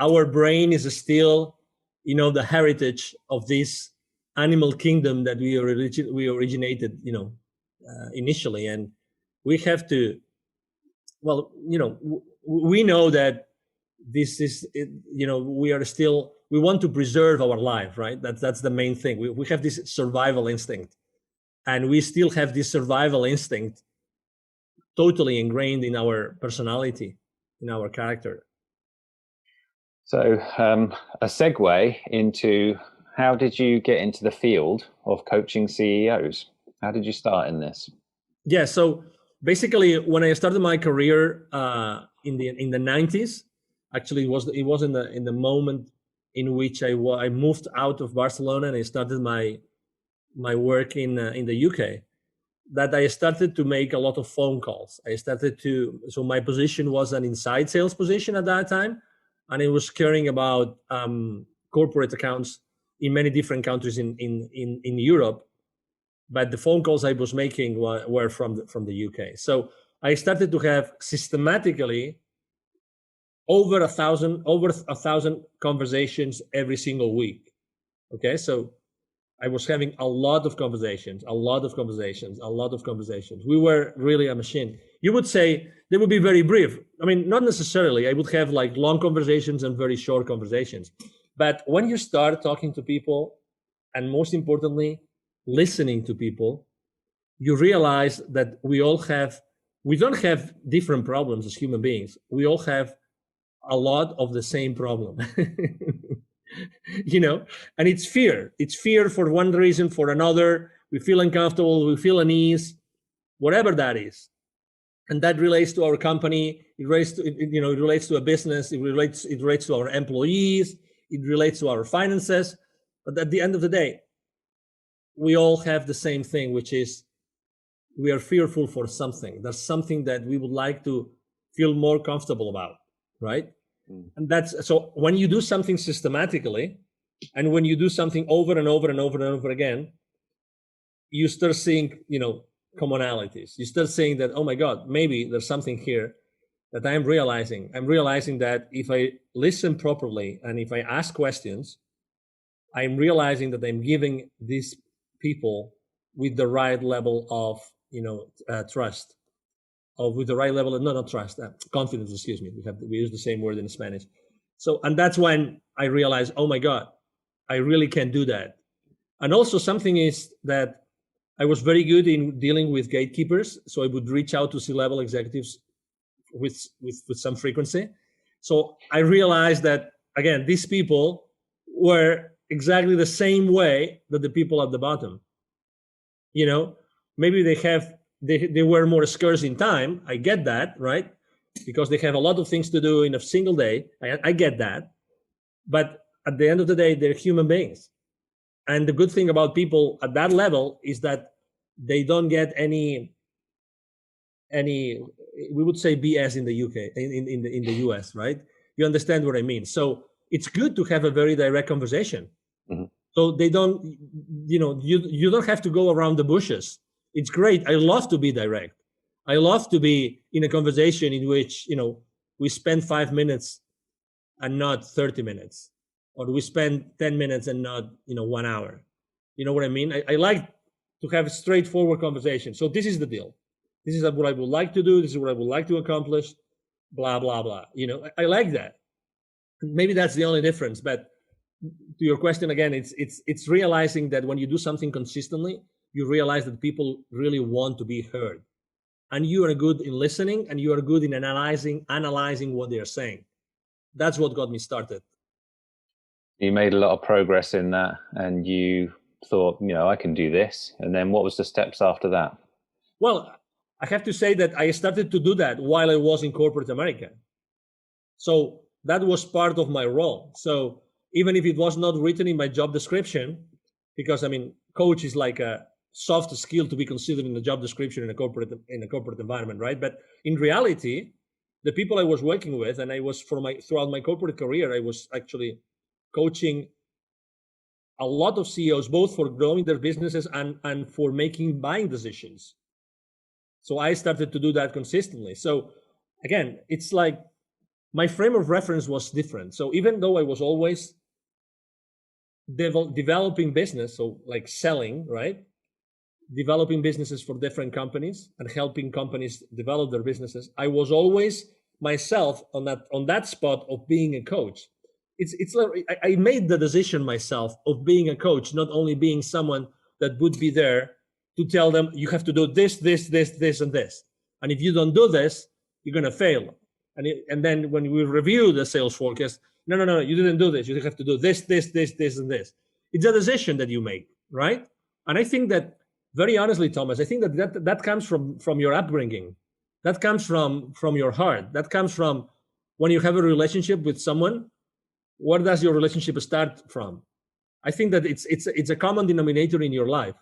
B: our brain is still, the heritage of this animal kingdom that we originated, initially. And we have to, well, we know that this is, we want to preserve our life, right? That's the main thing. We have this survival instinct, and we still have this survival instinct totally ingrained in our personality, in our character.
A: So a segue into, how did you get into the field of coaching CEOs? How did you start in this?
B: Yeah, so basically, when I started my career in the 90s, actually it was in the moment in which I moved out of Barcelona and I started my work in the UK, that I started to make a lot of phone calls. So my position was an inside sales position at that time, and it was caring about corporate accounts in many different countries in Europe. But the phone calls I was making were from the UK. So I started to have systematically over 1,000 conversations every single week. Okay, so I was having a lot of conversations. We were really a machine. You would say they would be very brief. I mean, not necessarily. I would have like long conversations and very short conversations. But when you start talking to people, and most importantly, listening to people, you realize that we don't have different problems as human beings. We all have a lot of the same problem. And it's fear for one reason, for another. We feel uncomfortable, we feel unease, whatever that is. And that relates to our company, it relates to a business, it relates to our employees, it relates to our finances. But at the end of the day, we all have the same thing, which is we are fearful for something. There's something that we would like to feel more comfortable about, right? And that's, so when you do something systematically, and when you do something over and over and over and over again, you start seeing, commonalities. You start saying that, oh my God, maybe there's something here that I'm realizing. I'm realizing that if I listen properly and if I ask questions, I'm realizing that I'm giving these people with the right level of, trust, or with the right level of, not trust, confidence, excuse me. We use the same word in Spanish. So, and that's when I realized, oh my God, I really can do that. And also something is that I was very good in dealing with gatekeepers. So I would reach out to C-level executives with some frequency. So I realized that, again, these people were, exactly the same way that the people at the bottom. You know, maybe they were more scarce in time. I get that, right? Because they have a lot of things to do in a single day. I get that. But at the end of the day, they're human beings. And the good thing about people at that level is that they don't get any we would say BS in the UK, in the US, right? You understand what I mean? So it's good to have a very direct conversation. Mm-hmm. So they don't, you don't have to go around the bushes. It's great. I love to be direct. I love to be in a conversation in which, we spend 5 minutes and not 30 minutes, or we spend 10 minutes and not, 1 hour. You know what I mean? I like to have a straightforward conversation. So this is the deal. This is what I would like to do. This is what I would like to accomplish, blah, blah, blah. I like that. Maybe that's the only difference. But to your question again, it's realizing that when you do something consistently, you realize that people really want to be heard. And you are good in listening, and you are good in analyzing what they're saying. That's what got me started.
A: You made a lot of progress in that, and you thought, I can do this. And then what was the steps after that?
B: Well, I have to say that I started to do that while I was in corporate America. So that was part of my role. So even if it was not written in my job description, because coach is like a soft skill to be considered in the job description in a corporate environment, right? But in reality, the people I was working with, and I was throughout my corporate career, I was actually coaching a lot of CEOs, both for growing their businesses and for making buying decisions. So I started to do that consistently. So again, it's like my frame of reference was different. So even though I was always developing business, so like selling, right? Developing businesses for different companies and helping companies develop their businesses, I was always myself on that spot of being a coach. It's like I made the decision myself of being a coach, not only being someone that would be there to tell them you have to do this, this, this, this, and this. And if you don't do this, you're going to fail. And then when we review the sales forecast, no, you didn't do this. You have to do this, this, this, this, and this. It's a decision that you make, right? And I think that, very honestly, Thomas, I think that comes from your upbringing. That comes from your heart. That comes from when you have a relationship with someone. Where does your relationship start from? I think that it's a common denominator in your life,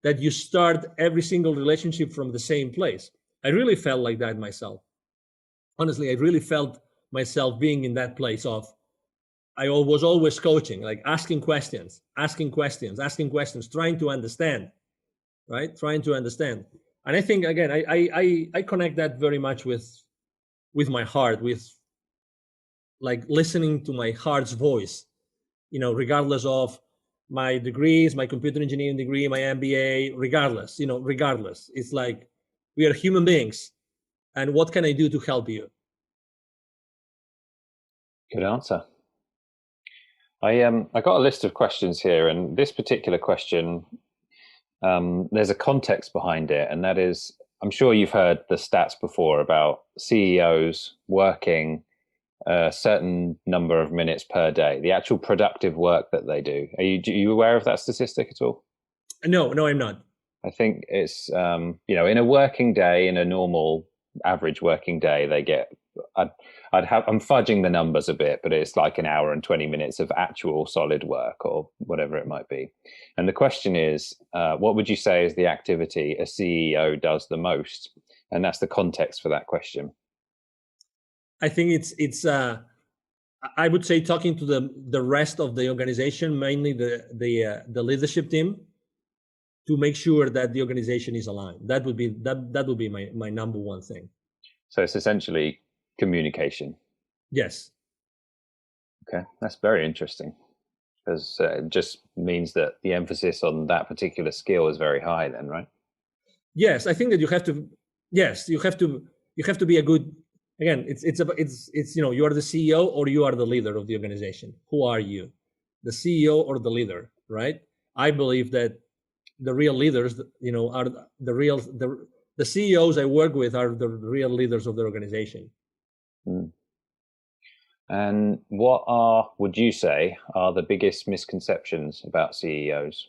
B: that you start every single relationship from the same place. I really felt like that myself. Honestly, I really felt myself being in that place of, I was always coaching, like asking questions, trying to understand, right? Trying to understand. And I think, again, I connect that very much with my heart, with like listening to my heart's voice, regardless of my degrees, my computer engineering degree, my MBA, regardless. It's like we are human beings, and what can I do to help you?
A: Good answer. I got a list of questions here, and this particular question, there's a context behind it, and that is, I'm sure you've heard the stats before about CEOs working a certain number of minutes per day, the actual productive work that they do. Are you aware of that statistic at all?
B: No, I'm not.
A: I think it's, in a working day, in a normal average working day, they get, I'm fudging the numbers a bit, but it's like an hour and 20 minutes of actual solid work or whatever it might be. And the question is, what would you say is the activity a CEO does the most? And that's the context for that question.
B: I think it's I would say talking to the rest of the organization, mainly the leadership team, to make sure that the organization is aligned. That would be my number one thing.
A: So it's essentially communication.
B: Yes.
A: Okay, that's very interesting, because it just means that the emphasis on that particular skill is very high then, right?
B: Yes, I think that you have to be a good, again, it's you are the CEO or you are the leader of the organization. Who are you? The CEO or the leader, right? I believe that the real leaders, are the CEOs I work with are the real leaders of the organization.
A: And what are, would you say, are the biggest misconceptions about CEOs?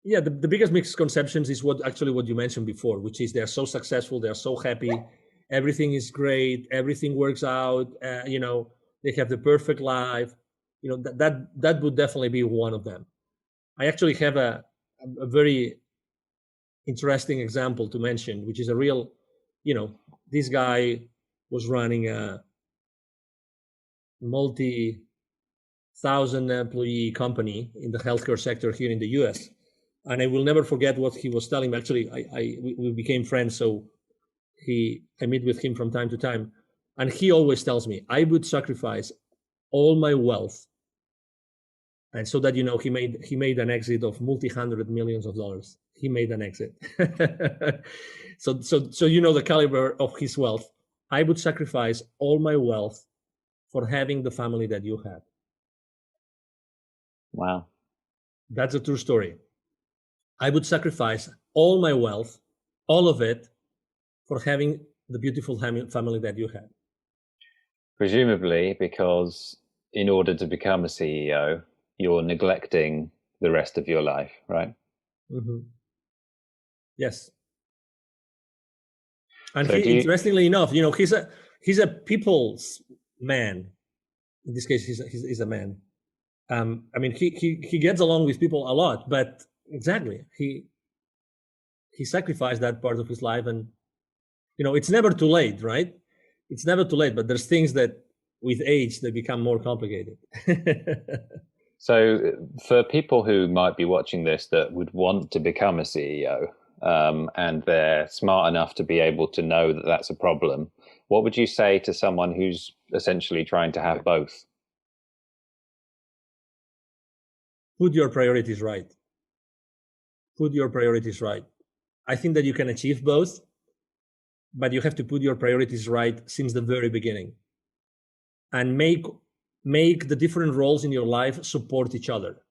B: Yeah, the biggest misconceptions is what you mentioned before, which is they're so successful, they're so happy, everything is great, everything works out, they have the perfect life. That would definitely be one of them. I actually have a very interesting example to mention, which is a real, this guy was running a multi-thousand employee company in the healthcare sector here in the US. And I will never forget what he was telling me. Actually, we became friends, so I meet with him from time to time, and he always tells me I would sacrifice all my wealth, and so that he made an exit of multi-hundred millions of dollars. He made an exit. So the caliber of his wealth. I would sacrifice all my wealth for having the family that you had.
A: Wow.
B: That's a true story. I would sacrifice all my wealth, all of it, for having the beautiful family that you had.
A: Presumably because in order to become a CEO, you're neglecting the rest of your life, right?
B: Mm-hmm. Yes. And
A: So do you,
B: interestingly enough, he's a people's man. In this case, he's a man. I mean, he gets along with people a lot, but exactly, he sacrificed that part of his life, and it's never too late, right? It's never too late, but there's things that with age they become more complicated.
A: so for people who might be watching this that would want to become a CEO, and they're smart enough to be able to know that that's a problem, what would you say to someone who's essentially trying to have both?
B: Put your priorities right. Put your priorities right. I think that you can achieve both, but you have to put your priorities right since the very beginning, and make the different roles in your life support each other.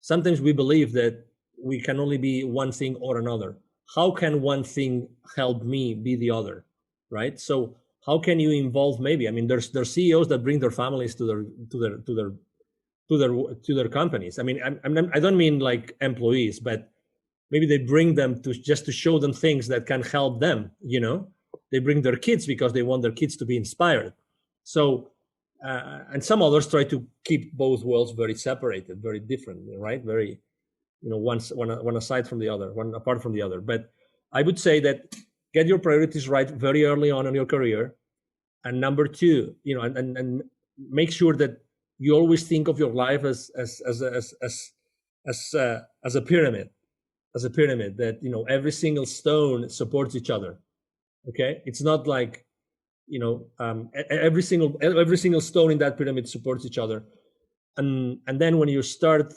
B: Sometimes we believe that we can only be one thing or another. How can one thing help me be the other, right? So how can you involve, maybe, I mean, there's CEOs that bring their families to their companies. I mean, I don't mean like employees, but maybe they bring them to just to show them things that can help them. They bring their kids because they want their kids to be inspired. So and some others try to keep both worlds very separated, very different, right? Very, one aside from the other, one apart from the other. But I would say that get your priorities right very early on in your career, and number two, and make sure that you always think of your life as a pyramid, that every single stone supports each other. Okay, it's not like every single stone in that pyramid supports each other, and then when you start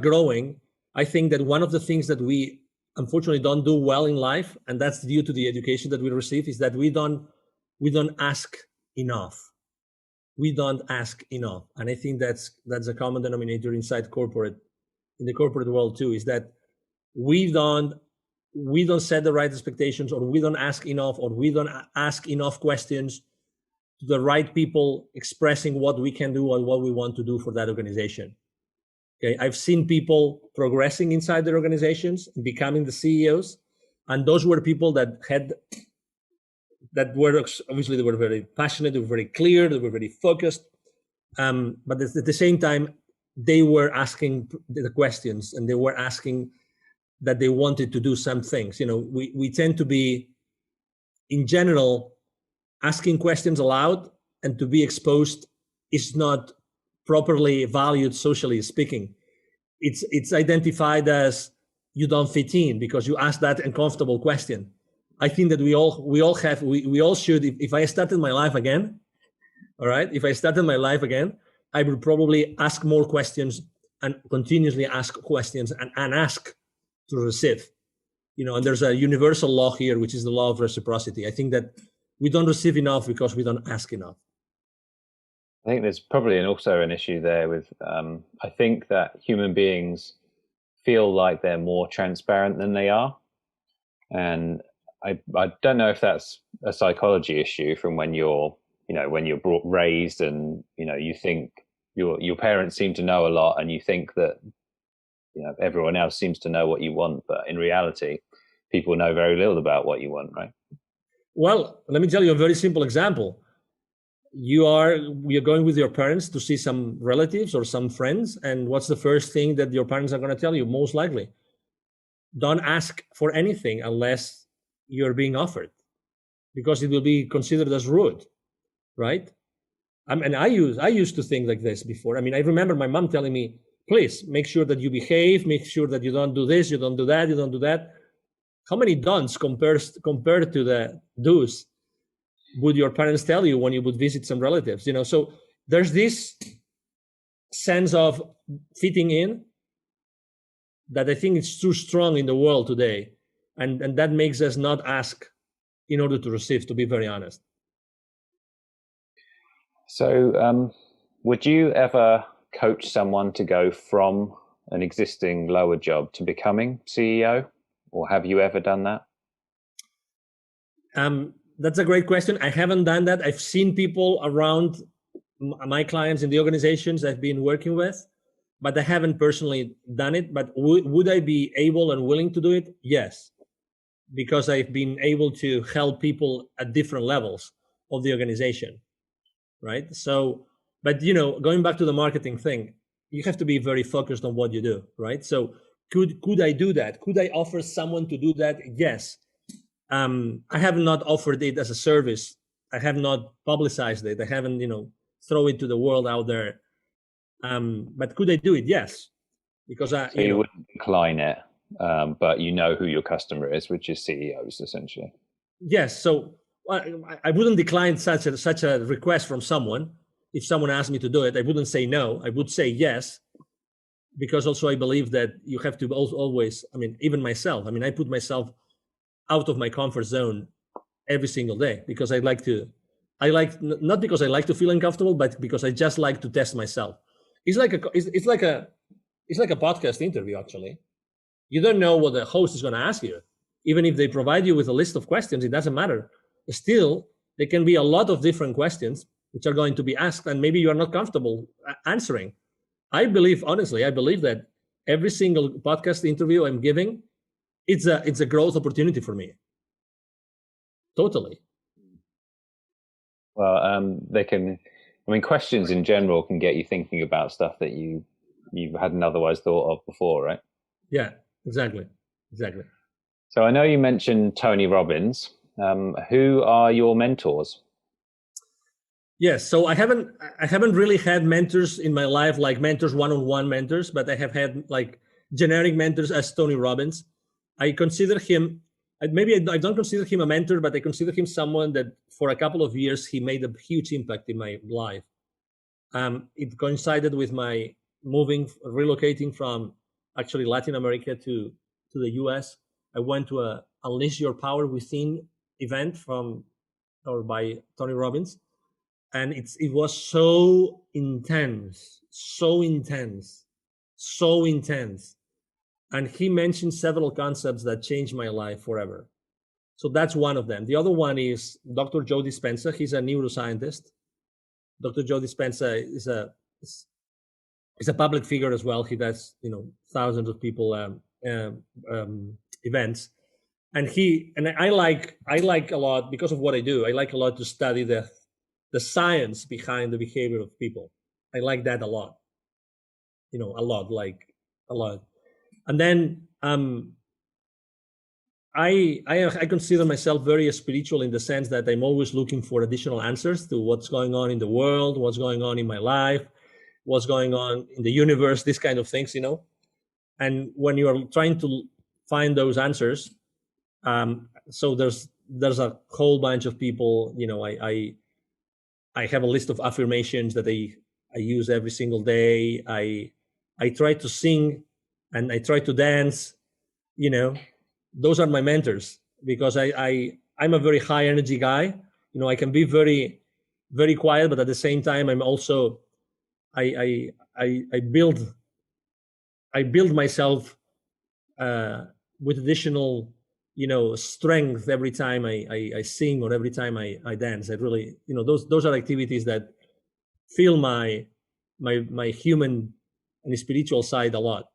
B: growing, I think that one of the things that we unfortunately don't do well in life, and that's due to the education that we receive, is that we don't ask enough. We don't ask enough, and I think that's a common denominator inside in the corporate world too, is that we don't set the right expectations, or we don't ask enough, or we don't ask enough questions to the right people expressing what we can do and what we want to do for that organization. Okay, I've seen people progressing inside their organizations and becoming the CEOs, and those were people that were obviously, they were very passionate, they were very clear, they were very focused, but at the same time they were asking the questions, and they were asking that they wanted to do some things. We tend to be, in general, asking questions aloud and to be exposed is not properly valued, socially speaking. It's identified as you don't fit in because you ask that uncomfortable question. I think that we all should. If I started my life again, all right, if I started my life again, I would probably ask more questions and continuously ask questions and ask to receive. And there's a universal law here, which is the law of reciprocity. I think that we don't receive enough because we don't ask enough.
A: I think there's probably also an issue there with, I think that human beings feel like they're more transparent than they are. And I don't know if that's a psychology issue from when you're, when you're brought raised, and you think your parents seem to know a lot, and you think that everyone else seems to know what you want, but in reality, people know very little about what you want, right?
B: Well, let me tell you a very simple example. You're going with your parents to see some relatives or some friends, and what's the first thing that your parents are going to tell you? Most likely, don't ask for anything unless you're being offered, because it will be considered as rude, right? And I used to think like this before. I mean, I remember my mom telling me, please make sure that you behave, make sure that you don't do this, you don't do that, you don't do that. How many don'ts compared to the do's would your parents tell you when you would visit some relatives? So there's this sense of fitting in that I think is too strong in the world today, and that makes us not ask in order to receive, to be very honest.
A: So, would you ever coach someone to go from an existing lower job to becoming CEO, or have you ever done that?
B: That's a great question. I haven't done that. I've seen people around my clients in the organizations I've been working with, but I haven't personally done it. But would I be able and willing to do it? Yes, because I've been able to help people at different levels of the organization, right? So, but going back to the marketing thing, you have to be very focused on what you do, right? So, could I do that? Could I offer someone to do that? Yes. I have not offered it as a service. I have not publicized it. I haven't, throw it to the world out there. But could I do it? Yes, because
A: So you wouldn't decline it, but you know who your customer is, which is CEOs essentially.
B: Yes. So I wouldn't decline such a request from someone. If someone asked me to do it, I wouldn't say no. I would say yes, because also I believe that you have to always. I mean, even myself. I mean, I put myself out of my comfort zone every single day because not because I like to feel uncomfortable, but because I just like to test myself. It's like a podcast interview. Actually, you don't know what the host is going to ask you. Even if they provide you with a list of questions, it doesn't matter. Still, there can be a lot of different questions which are going to be asked, and maybe you are not comfortable answering. Honestly, I believe that every single podcast interview I'm giving, it's a growth opportunity for me. Totally.
A: Well, they can. I mean, questions in general can get you thinking about stuff that you hadn't otherwise thought of before, right?
B: Yeah, exactly.
A: So I know you mentioned Tony Robbins. Who are your mentors?
B: Yes, so I haven't really had mentors in my life, like mentors, one-on-one mentors, but I have had like generic mentors as Tony Robbins. I consider him, maybe I don't consider him a mentor, but I consider him someone that for a couple of years he made a huge impact in my life. It coincided with my relocating from actually Latin America to the US. I went to a Unleash Your Power Within event by Tony Robbins, and it was so intense, and he mentioned several concepts that changed my life forever. So that's one of them. The other one is Dr. Joe Dispenza. He's a neuroscientist. Dr. Joe Dispenza is a public figure as well. He does thousands of people events, and I like a lot because of what I do. I like a lot to study the science behind the behavior of people. I like that a lot. A lot. And then I consider myself very spiritual in the sense that I'm always looking for additional answers to what's going on in the world, what's going on in my life, what's going on in the universe, these kind of things, And when you are trying to find those answers, so there's a whole bunch of people, I have a list of affirmations that I use every single day. I try to sing and I try to dance, those are my mentors because I'm a very high energy guy. I can be very, very quiet, but at the same time, I'm also, I build myself with additional strength every time I sing or every time I dance. I really, those are activities that feel my human and spiritual side a lot.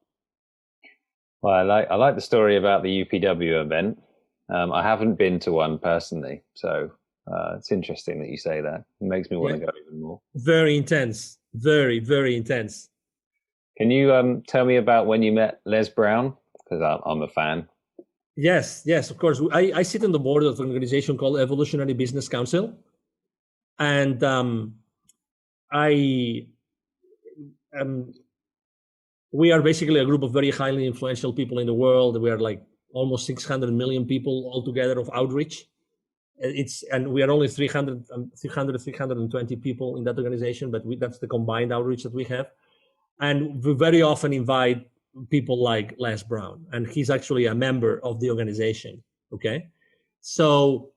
A: Well, I like the story about the UPW event. I haven't been to one personally, so it's interesting that you say that. It makes me want to
B: Yeah,
A: go even more.
B: very intense, very, very intense.
A: Can you tell me about when you met Les Brown? Because I'm a fan.
B: Yes, of course. I sit on the board of an organization called Evolutionary Business Council, and I we are basically a group of very highly influential people in the world. We are like almost 600 million people altogether of outreach. And we are only 320 people in that organization, but that's the combined outreach that we have. And we very often invite people like Les Brown, and he's actually a member of the organization. Okay, so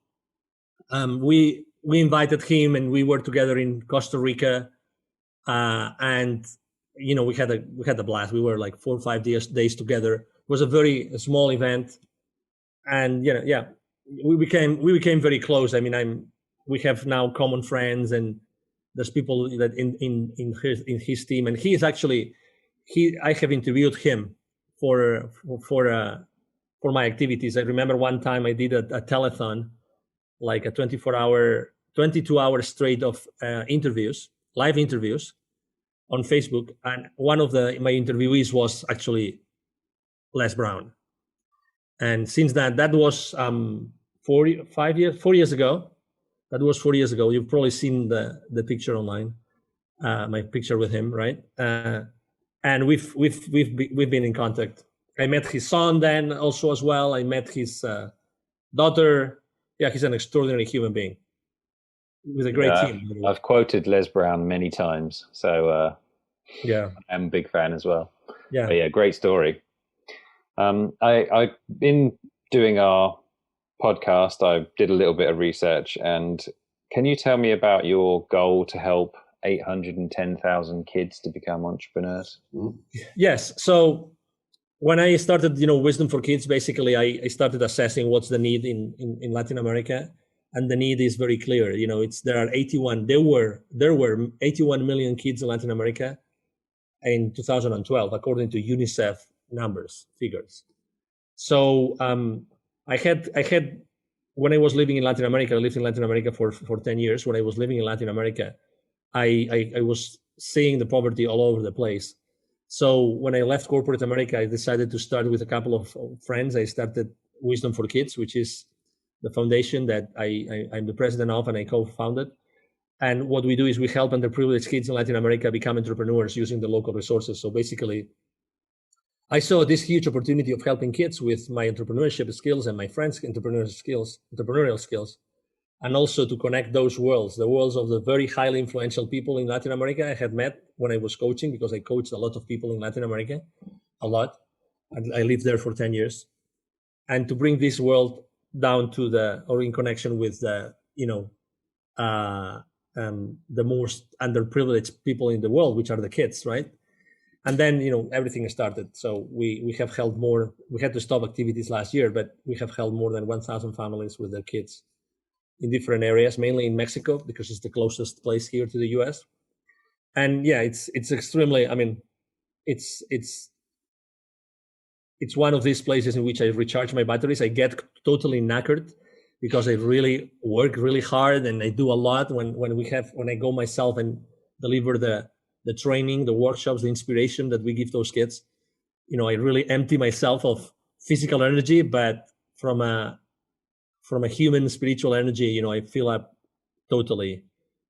B: we invited him, and we were together in Costa Rica, and we had a blast. We were like 4 or 5 days together. It was a very small event, and we became very close. I mean, we have now common friends, and there's people that in his team, and he is actually I have interviewed him for my activities. I remember one time I did a telethon, like a 22 hour straight of live interviews on Facebook, and one of my interviewees was actually Les Brown. And since that was 4 years ago. That was 4 years ago. You've probably seen the picture online, my picture with him, right? And we've been in contact. I met his son then also as well. I met his daughter. Yeah, he's an extraordinary human being with a great team.
A: I've quoted Les Brown many times, so
B: yeah,
A: I'm a big fan as well.
B: Yeah,
A: but yeah, great story. I've been doing our podcast. I did a little bit of research, and can you tell me about your goal to help 810,000 kids to become entrepreneurs?
B: Yes. So when I started, Wisdom for Kids, basically I started assessing what's the need in Latin America, and the need is very clear. There were 81 million kids in Latin America in 2012, according to UNICEF figures. So I had when I was living in Latin America, I lived in Latin America for 10 years. When I was living in Latin America, I was seeing the poverty all over the place. So when I left corporate America, I decided to start with a couple of friends. I started Wisdom for Kids, which is the foundation that I'm the president of, and I co-founded. And what we do is we help underprivileged kids in Latin America become entrepreneurs using the local resources. So basically, I saw this huge opportunity of helping kids with my entrepreneurship skills and my friends' entrepreneurial skills, and also to connect those worlds, the worlds of the very highly influential people in Latin America I had met when I was coaching, because I coached a lot of people in Latin America, a lot. I lived there for 10 years. And to bring this world down or in connection with the most underprivileged people in the world, which are the kids, right? And then, everything started. So we have held more, we had to stop activities last year, but we have held more than 1,000 families with their kids in different areas, mainly in Mexico, because it's the closest place here to the US. And yeah, it's extremely, it's one of these places in which I recharge my batteries. I get totally knackered because I really work really hard, and I do a lot when I go myself and deliver the training, the workshops, the inspiration that we give those kids. I really empty myself of physical energy, but from a human spiritual energy, I fill up totally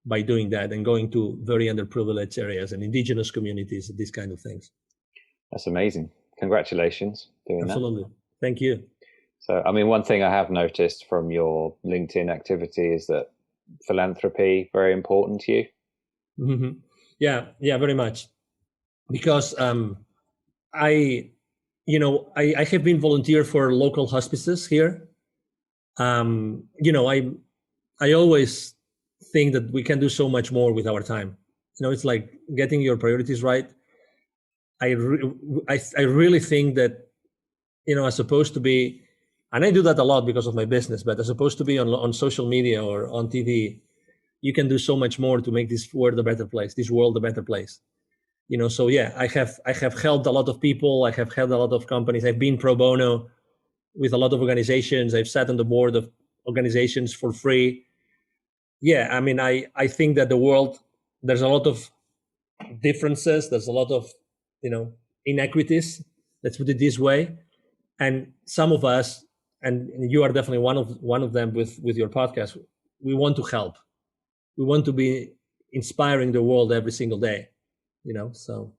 B: by doing that and going to very underprivileged areas and indigenous communities, these kind of things.
A: That's amazing. Congratulations doing
B: Absolutely.
A: that.
B: Thank you.
A: So, one thing I have noticed from your LinkedIn activity is that philanthropy very important to you.
B: Mm-hmm. Yeah, very much. Because I have been volunteer for local hospices here. I always think that we can do so much more with our time. It's like getting your priorities right. I really think that, as opposed to be And I do that a lot because of my business, but as opposed to be on social media or on TV, you can do so much more to make this world a better place, this world a better place. So yeah, I have helped a lot of people. I have helped a lot of companies. I've been pro bono with a lot of organizations. I've sat on the board of organizations for free. Yeah, I mean, I think that the world, there's a lot of differences. There's a lot of, inequities. Let's put it this way. And some of us, and you are definitely one of them with your podcast, we want to help. We want to be inspiring the world every single day, so.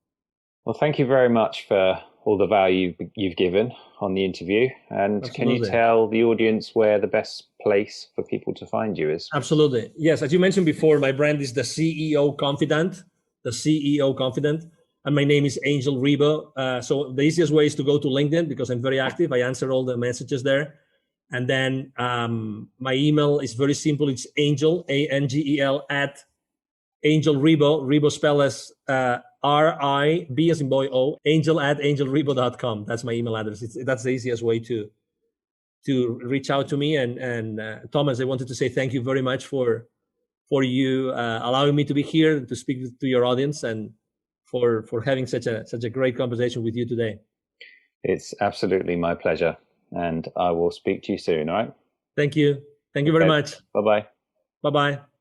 A: Well, thank you very much for all the value you've given on the interview. And
B: Absolutely.
A: Can you tell the audience where the best place for people to find you is?
B: Absolutely. Yes. As you mentioned before, my brand is the CEO Confidant, the CEO Confidant. And my name is Angel Ribo. So the easiest way is to go to LinkedIn because I'm very active. I answer all the messages there. And then my email is very simple. It's Angel, ANGEL, at Angel Ribo. Ribo spelled as RIB as in boy O, Angel at angelribo.com. That's my email address. That's the easiest way to reach out to me. And Thomas, I wanted to say thank you very much for you allowing me to be here to speak to your audience and for having such a great conversation with you today.
A: It's absolutely my pleasure. And I will speak to you soon, all right?
B: Thank you. Thank you very much.
A: Bye-bye.
B: Bye-bye.